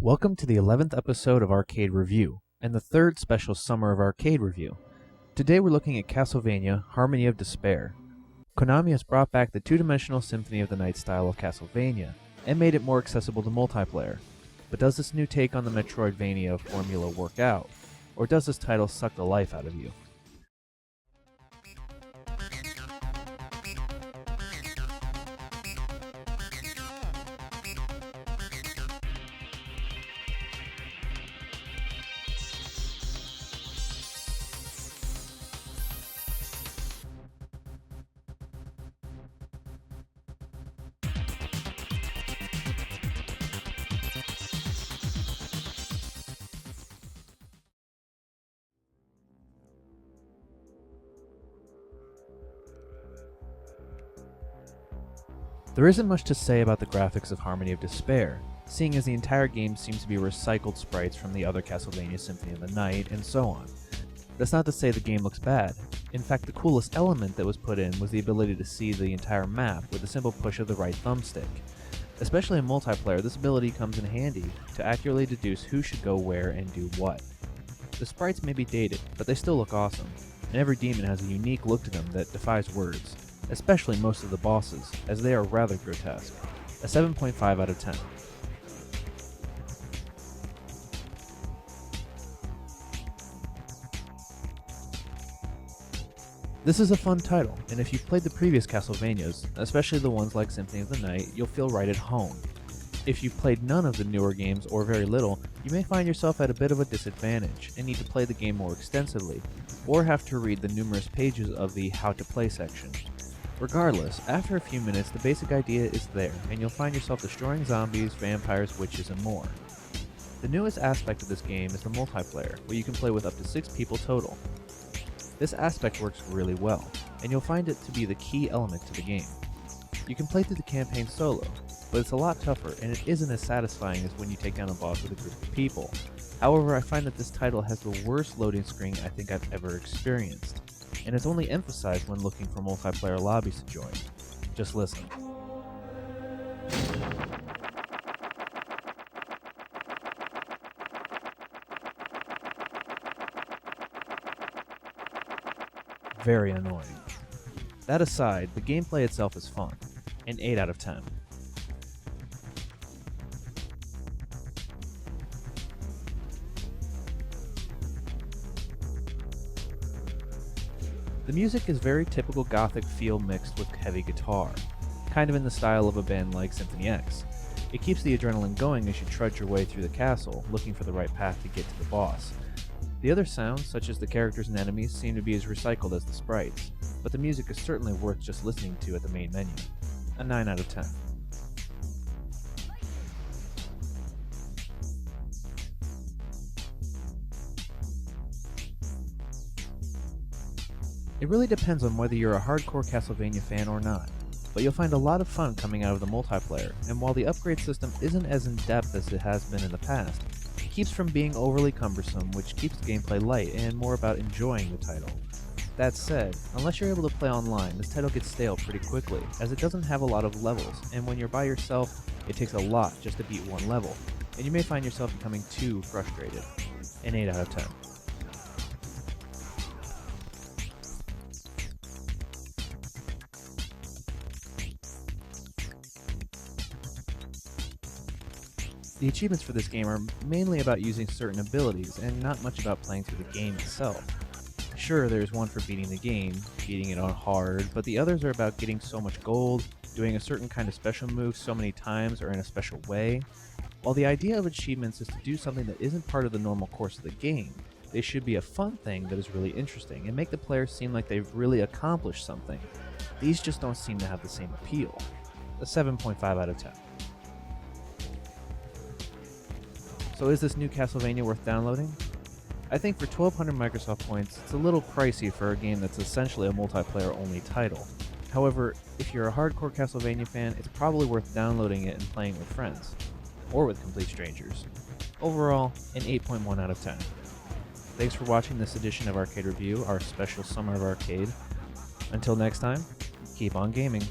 Welcome to the 11th episode of Arcade Review, and the third special Summer of Arcade Review. Today we're looking at Castlevania, Harmony of Despair. Konami has brought back the two-dimensional Symphony of the Night style of Castlevania, and made it more accessible to multiplayer. But does this new take on the Metroidvania formula work out? Or does this title suck the life out of you? There isn't much to say about the graphics of Harmony of Despair, seeing as the entire game seems to be recycled sprites from the other Castlevania Symphony of the Night, and so on. That's not to say the game looks bad. In fact, the coolest element that was put in was the ability to see the entire map with a simple push of the right thumbstick. Especially in multiplayer, this ability comes in handy to accurately deduce who should go where and do what. The sprites may be dated, but they still look awesome, and every demon has a unique look to them that defies words. Especially most of the bosses, as they are rather grotesque. A 7.5 out of 10. This is a fun title, and if you've played the previous Castlevanias, especially the ones like Symphony of the Night, you'll feel right at home. If you've played none of the newer games or very little, you may find yourself at a bit of a disadvantage and need to play the game more extensively, or have to read the numerous pages of the How to Play section. Regardless, after a few minutes the basic idea is there, and you'll find yourself destroying zombies, vampires, witches, and more. The newest aspect of this game is the multiplayer, where you can play with up to 6 people total. This aspect works really well, and you'll find it to be the key element to the game. You can play through the campaign solo, but it's a lot tougher, and it isn't as satisfying as when you take down a boss with a group of people. However, I find that this title has the worst loading screen I think I've ever experienced, and it's only emphasized when looking for multiplayer lobbies to join. Just listen. Very annoying. That aside, the gameplay itself is fun, an 8 out of 10. The music is very typical gothic feel mixed with heavy guitar, kind of in the style of a band like Symphony X. It keeps the adrenaline going as you trudge your way through the castle, looking for the right path to get to the boss. The other sounds, such as the characters and enemies, seem to be as recycled as the sprites, but the music is certainly worth just listening to at the main menu. A 9 out of 10. It really depends on whether you're a hardcore Castlevania fan or not, but you'll find a lot of fun coming out of the multiplayer, and while the upgrade system isn't as in-depth as it has been in the past, it keeps from being overly cumbersome, which keeps the gameplay light and more about enjoying the title. That said, unless you're able to play online, this title gets stale pretty quickly, as it doesn't have a lot of levels, and when you're by yourself, it takes a lot just to beat one level, and you may find yourself becoming too frustrated. An 8 out of 10. The achievements for this game are mainly about using certain abilities, and not much about playing through the game itself. Sure, there's one for beating the game, beating it on hard, but the others are about getting so much gold, doing a certain kind of special move so many times or in a special way. While the idea of achievements is to do something that isn't part of the normal course of the game, they should be a fun thing that is really interesting and make the player seem like they've really accomplished something. These just don't seem to have the same appeal. A 7.5 out of 10. So is this new Castlevania worth downloading? I think for 1200 Microsoft points, it's a little pricey for a game that's essentially a multiplayer only title. However, if you're a hardcore Castlevania fan, it's probably worth downloading it and playing with friends, or with complete strangers. Overall, an 8.1 out of 10. Thanks for watching this edition of Arcade Review, our special Summer of Arcade. Until next time, keep on gaming.